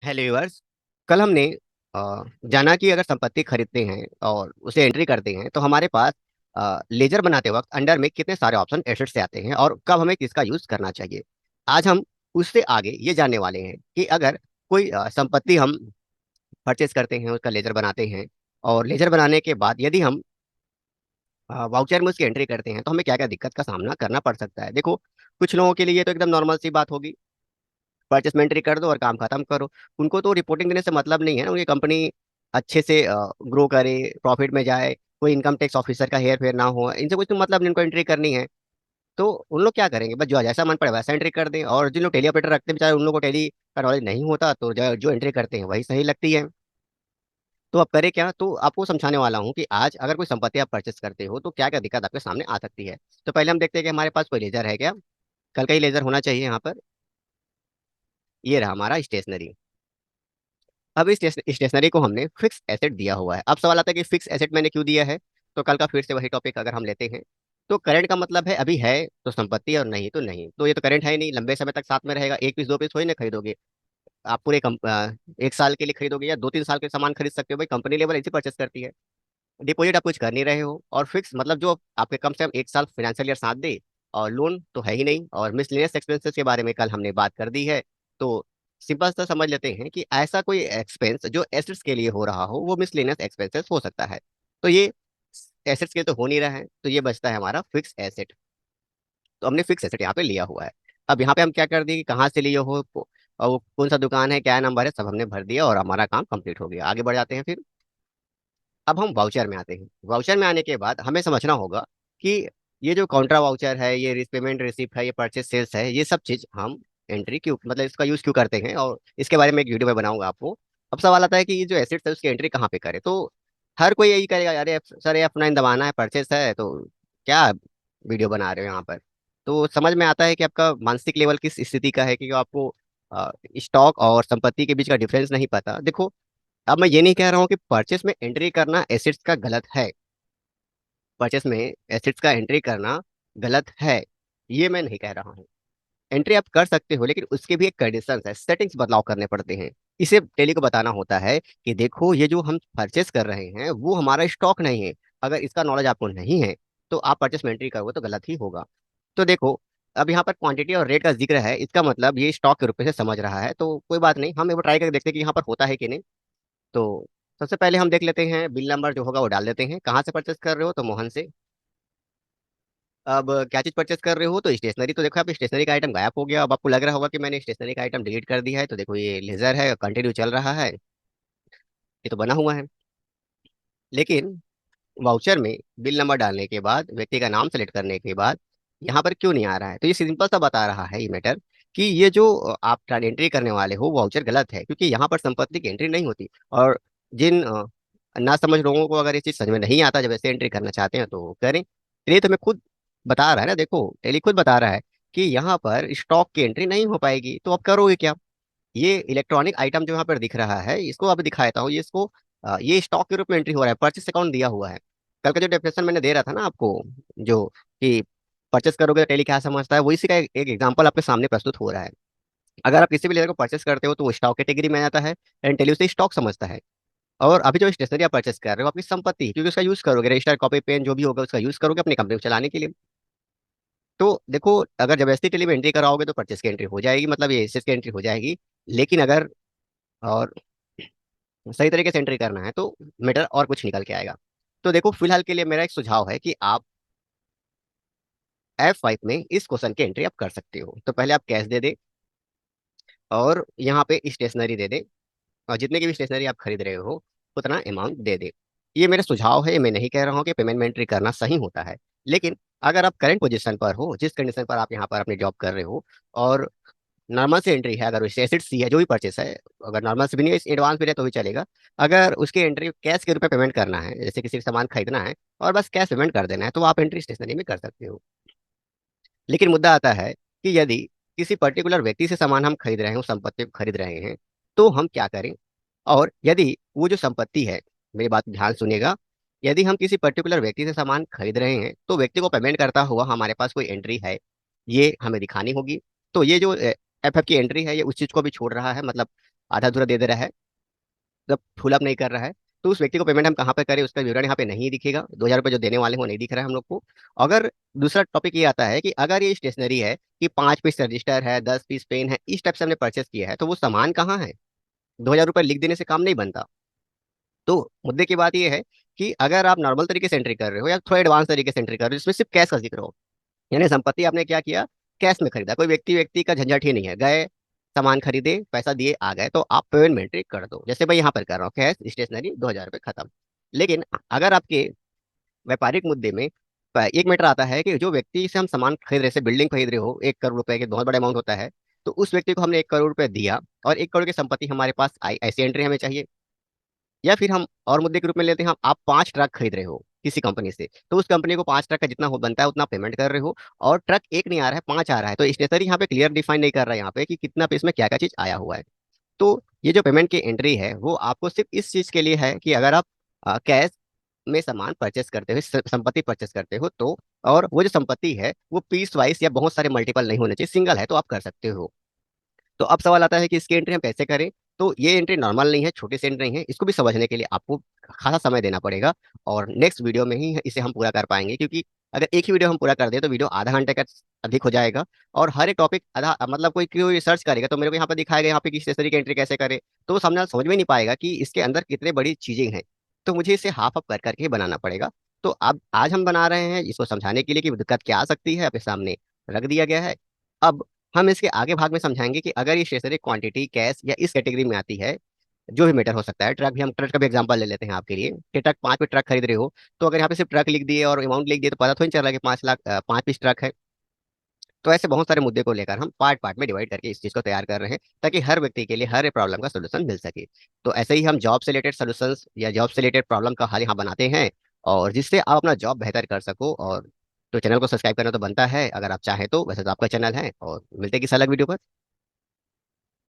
Hello viewers. कल हमने जाना कि अगर संपत्ति खरीदते हैं और उसे एंट्री करते हैं तो हमारे पास लेजर बनाते वक्त अंडर में कितने सारे ऑप्शन एसेट से आते हैं और कब हमें किसका यूज करना चाहिए। आज हम उससे आगे ये जानने वाले हैं कि अगर कोई संपत्ति हम परचेज करते हैं, उसका लेजर बनाते हैं और लेजर बनाने के बाद यदि हम वाउचर में उसकी एंट्री करते हैं तो हमें क्या क्या दिक्कत का सामना करना पड़ सकता है। देखो, कुछ लोगों के लिए तो एकदम नॉर्मल सी बात होगी, परचेस में एंट्री कर दो और काम खत्म करो। उनको तो रिपोर्टिंग देने से मतलब नहीं है ना, उनकी कंपनी अच्छे से ग्रो करे, प्रॉफिट में जाए, कोई इनकम टैक्स ऑफिसर का हेयर फेयर ना हो, इनसे कुछ तो मतलब नहीं, उनको एंट्री करनी है। तो उन लोग क्या करेंगे, बस जो जैसा मन पड़े वैसा एंट्री कर दें। और जिन लोग टेली ऑपरेटर रखते हैं बेचारे, उन लोग को टेली का नॉलेज नहीं होता, तो जो एंट्री करते हैं वही सही लगती है। तो अब करें क्या, तो आपको समझाने वाला हूँ कि आज अगर कोई संपत्ति आप परचेस करते हो तो क्या क्या दिक्कत आपके सामने आ सकती है। तो पहले हम देखते हैं कि हमारे पास कोई लेजर है क्या। कल का ही लेजर होना चाहिए यहाँ पर। ये रहा हमारा स्टेशनरी। अब इस स्टेशनरी को हमने फिक्स एसेट दिया हुआ है। अब सवाल आता है कि फिक्स एसेट मैंने क्यों दिया है। तो कल का फिर से वही टॉपिक अगर हम लेते हैं, तो करंट का मतलब है अभी है तो संपत्ति, और नहीं तो नहीं। तो ये तो करंट है ही नहीं, लंबे समय तक साथ में रहेगा। एक पीस दो पीस थोड़ी ना खरीदोगे आप, पूरे एक साल के लिए खरीदोगे या 2-3 साल के सामान खरीद सकते हो। भाई कंपनी लेवल ऐसी परचेस करती है। डिपॉजिट आप कुछ कर नहीं रहे हो, और फिक्स मतलब जो आपके कम से कम एक साल फाइनेंशियल ईयर साथ दे। और लोन तो है ही नहीं, और मिसलेनियस एक्सपेंसेस के बारे में कल हमने बात कर दी है। तो सिंपल सा समझ लेते हैं कि ऐसा कोई एक्सपेंस जो एसेट्स के लिए हो रहा हो वो मिसलेनियस एक्सपेंसेस हो सकता है। तो ये एसेट्स के लिए तो हो नहीं रहा है, तो ये बचता है हमारा फिक्स एसेट। तो हमने फिक्स एसेट यहाँ पे लिया हुआ है। अब यहाँ पे हम क्या कर दिए कि कहाँ से लिए हो, और वो कौन सा दुकान है, क्या नंबर है, सब हमने भर दिया और हमारा काम कंप्लीट हो गया। आगे बढ़ जाते हैं फिर। अब हम वाउचर में आते हैं। वाउचर में आने के बाद हमें समझना होगा कि ये जो काउंटर वाउचर है, ये पेमेंट रिसिप्ट है, ये परचेस सेल्स है, ये सब चीज हम एंट्री क्यों, मतलब इसका यूज क्यों करते हैं, और इसके बारे में एक वीडियो में बनाऊंगा आपको। अब सवाल आता है कि ये जो एसेट्स है उसकी एंट्री कहाँ पे करें। तो हर कोई यही करेगा, अरे सर ये F9 दबाना है, परचेस है, तो क्या वीडियो बना रहे हो यहाँ पर। तो समझ में आता है कि आपका मानसिक लेवल किस स्थिति का है कि आपको स्टॉक और संपत्ति के बीच का डिफरेंस नहीं पता। देखो, अब मैं ये नहीं कह रहा हूँ कि परचेस में एंट्री करना एसेट्स का गलत है। परचेस में एसेट्स का एंट्री करना गलत है, ये मैं नहीं कह रहा हूँ। एंट्री आप कर सकते हो, लेकिन उसके भी एक कंडीशन है, सेटिंग्स बदलाव करने पड़ते हैं। इसे टेली को बताना होता है कि देखो ये जो हम परचेस कर रहे हैं वो हमारा स्टॉक नहीं है। अगर इसका नॉलेज आपको नहीं है तो आप परचेस में एंट्री करोगे तो गलत ही होगा। तो देखो, अब यहाँ पर क्वांटिटी और रेट का जिक्र है, इसका मतलब ये स्टॉक के रूप में से समझ रहा है, तो कोई बात नहीं, हम एक बार ट्राई करके देखते हैं कि यहाँ पर होता है कि नहीं। तो सबसे पहले हम देख लेते हैं, बिल नंबर जो होगा वो डाल देते हैं। कहाँ से परचेस कर रहे हो, तो मोहन से। अब क्या चीज परचेस कर रहे हो, तो स्टेशनरी। तो देखो, आप स्टेशनरी का आइटम गायब हो गया। अब आपको लग रहा होगा कि मैंने स्टेशनरी का आइटम डिलीट कर दिया है। तो देखो, ये लेजर है, कंटिन्यू चल रहा है, ये तो बना हुआ है। लेकिन वाउचर में बिल नंबर डालने के बाद, व्यक्ति का नाम सेलेक्ट करने के बाद यहाँ पर क्यों नहीं आ रहा है, तो ये सिंपल सा बता रहा है ये मैटर कि ये जो आप एंट्री करने वाले हो वाउचर गलत है, क्योंकि यहाँ पर संपत्ति की एंट्री नहीं होती। और जिन ना समझ लोगों को अगर ये चीज समझ में नहीं आता, जब ऐसे एंट्री करना चाहते हैं तो करें। ये तो हमें खुद बता रहा है ना, देखो टेली खुद बता रहा है कि यहाँ पर स्टॉक की एंट्री नहीं हो पाएगी। तो आप करोगे क्या, ये इलेक्ट्रॉनिक आइटम जो यहाँ पर दिख रहा है इसको अब दिखाता हूँ। ये इसको ये स्टॉक के रूप में एंट्री हो रहा है, परचेस अकाउंट दिया हुआ है। कल का जो डेफिनेशन मैंने दे रहा था ना आपको, जो कि परचेस करोगे तो टेली क्या समझता है, वो इसी का एक एग्जांपल आपके सामने प्रस्तुत हो रहा है। अगर आप किसी भी लेयर को परचेस करते हो तो वो स्टॉक कैटेगरी में आ जाता है, एंड टेली उसे स्टॉक समझता है। और अभी जो स्टेशनरी आप परचेस कर रहे हो आपकी संपत्ति है, क्योंकि उसका यूज करोगे, रजिस्टर कॉपी पेन जो भी होगा उसका यूज करोगे अपनी कंपनी को चलाने के लिए। तो देखो, अगर जबरदस्ती टेली में एंट्री कराओगे तो परचेस की एंट्री हो जाएगी, मतलब ये एसेस की एंट्री हो जाएगी। लेकिन अगर और सही तरीके से एंट्री करना है तो मीटर और कुछ निकल के आएगा। तो देखो, फिलहाल के लिए मेरा एक सुझाव है कि आप F5 में इस क्वेश्चन की एंट्री आप कर सकते हो। तो पहले आप कैश दे दे और यहाँ पे स्टेशनरी दे दे, और जितने की भी स्टेशनरी आप खरीद रहे हो उतना अमाउंट दे दे। ये मेरा सुझाव है, मैं नहीं कह रहा हूँ कि पेमेंट में एंट्री करना सही होता है। लेकिन अगर आप करंट पोजीशन पर हो, जिस कंडीशन पर आप यहाँ पर अपनी जॉब कर रहे हो, और नॉर्मल से एंट्री है, अगर उससे एसिड सी है जो भी परचेस है, अगर नॉर्मल से भी नहीं एडवांस भी है तो भी चलेगा। अगर उसकी एंट्री कैश के रूप में पेमेंट करना है, जैसे किसी का सामान खरीदना है और बस कैश पेमेंट कर देना है, तो आप एंट्री स्टेशनरी में कर सकते हो। लेकिन मुद्दा आता है कि यदि किसी पर्टिकुलर व्यक्ति से सामान हम खरीद रहे हैं, उस संपत्ति को खरीद रहे हैं, तो हम क्या करें। और यदि वो जो संपत्ति है, मेरी बात ध्यान सुनिएगा, यदि हम किसी पर्टिकुलर व्यक्ति से सामान खरीद रहे हैं तो व्यक्ति को पेमेंट करता हुआ हमारे पास कोई एंट्री है, ये हमें दिखानी होगी। तो ये जो FF की एंट्री है ये उस चीज को भी छोड़ रहा है, मतलब आधा अधूरा दे दे रहा है, जब फुल अप नहीं कर रहा है, तो उस व्यक्ति को पेमेंट हम कहाँ पे करें, उसका विवरण यहाँ पे नहीं दिखेगा। 2,000 रुपये जो देने वाले हैं वो नहीं दिख रहा है हम लोग को। अगर दूसरा टॉपिक ये आता है कि अगर ये स्टेशनरी है कि 5 पीस रजिस्टर है, 10 पीस पेन है, इस टाइप से हमने परचेस किया है, तो वो सामान कहाँ है? 2,000 रुपये लिख देने से काम नहीं बनता। तो मुद्दे की बात ये है कि अगर आप नॉर्मल तरीके से एंट्री कर रहे हो या थोड़ा एडवांस तरीके से एंट्री कर रहे हो जिसमें सिर्फ कैश का जिक्र हो, यानी संपत्ति आपने क्या किया, कैश में खरीदा, कोई व्यक्ति व्यक्ति का झंझट ही नहीं है, गए सामान खरीदे, पैसा दिए आ गए, तो आप पेमेंट में एंट्री कर दो। जैसे मैं यहाँ पर कर रहा हूँ, कैश स्टेशनरी 2,000 रुपये खत्म। लेकिन अगर आपके व्यापारिक मुद्दे में एक मैटर आता है कि जो व्यक्ति से हम सामान खरीद रहे, से बिल्डिंग खरीद रहे हो, 1 करोड़ रुपए के बहुत बड़ा अमाउंट होता है, तो उस व्यक्ति को हमने 1 करोड़ रुपए दिया और 1 करोड़ की संपत्ति हमारे पास आई, ऐसी एंट्री हमें चाहिए। या फिर हम और मुद्दे के रूप में लेते हैं, आप 5 ट्रक खरीद रहे हो किसी कंपनी से, तो उस कंपनी को 5 ट्रक का जितना हो बनता है उतना पेमेंट कर रहे हो, और ट्रक एक नहीं आ रहा है, 5 आ रहा है, तो स्टेशनरी यहाँ पे क्लियर डिफाइन नहीं कर रहा है यहाँ पे कि कितना पे इसमें क्या क्या चीज आया हुआ है। तो ये जो पेमेंट की एंट्री है वो आपको सिर्फ इस चीज के लिए है कि अगर आप कैश में सामान परचेस करते हो, संपत्ति परचेस करते हो, तो और वो जो संपत्ति है वो पीस वाइज या बहुत सारे मल्टीपल नहीं होने चाहिए, सिंगल है तो आप कर सकते हो। तो अब सवाल आता है कि इसकी एंट्री हम कैसे करें। तो ये एंट्री नॉर्मल नहीं है, छोटी सी एंट्री नहीं है, इसको भी समझने के लिए आपको खासा समय देना पड़ेगा, और नेक्स्ट वीडियो में ही इसे हम पूरा कर पाएंगे, क्योंकि अगर एक ही वीडियो हम पूरा कर दें तो वीडियो आधा घंटे का अधिक हो जाएगा, और हर एक टॉपिक आधा, मतलब कोई रिसर्च करेगा तो मेरे को यहाँ पर दिखाएगा यहाँ पे कि स्टेशनरी की एंट्री कैसे करे, तो वो सामने वाला समझ में नहीं पाएगा कि इसके अंदर कितने बड़ी चीजें हैं। तो मुझे इसे हाफ अप कर करके ही बनाना पड़ेगा। तो अब आज हम बना रहे हैं इसको समझाने के लिए कि दिक्कत क्या आ सकती है, आपके सामने रख दिया गया है। अब हम इसके आगे भाग में समझाएंगे कि अगर ये स्टेशनरी क्वांटिटी कैश या इस कैटेगरी में आती है, जो भी मैटर हो सकता है, ट्रक भी, हम ट्रक का भी एग्जांपल ले लेते हैं आपके लिए कि ट्रक 5 पे ट्रक खरीद रहे हो, तो अगर यहाँ पे सिर्फ ट्रक लिख दिए और अमाउंट लिख दिए तो पता थोड़ी चल रहा है कि 5 लाख 5 पीस ट्रक है। तो ऐसे बहुत सारे मुद्दे को लेकर हम पार्ट पार्ट में डिवाइड करके इस चीज को तैयार कर रहे हैं, ताकि हर व्यक्ति के लिए हर प्रॉब्लम का सोल्यूशन मिल सके। तो ऐसे ही हम जॉब से रिलेटेड सोल्यूशंस या जॉब से रिलेटेड प्रॉब्लम का हल यहाँ बनाते हैं, और जिससे आप अपना जॉब बेहतर कर सको। और तो चैनल को सब्सक्राइब करना तो बनता है अगर आप चाहें तो, वैसे तो आपका चैनल है, और मिलते हैं किसी अलग वीडियो पर।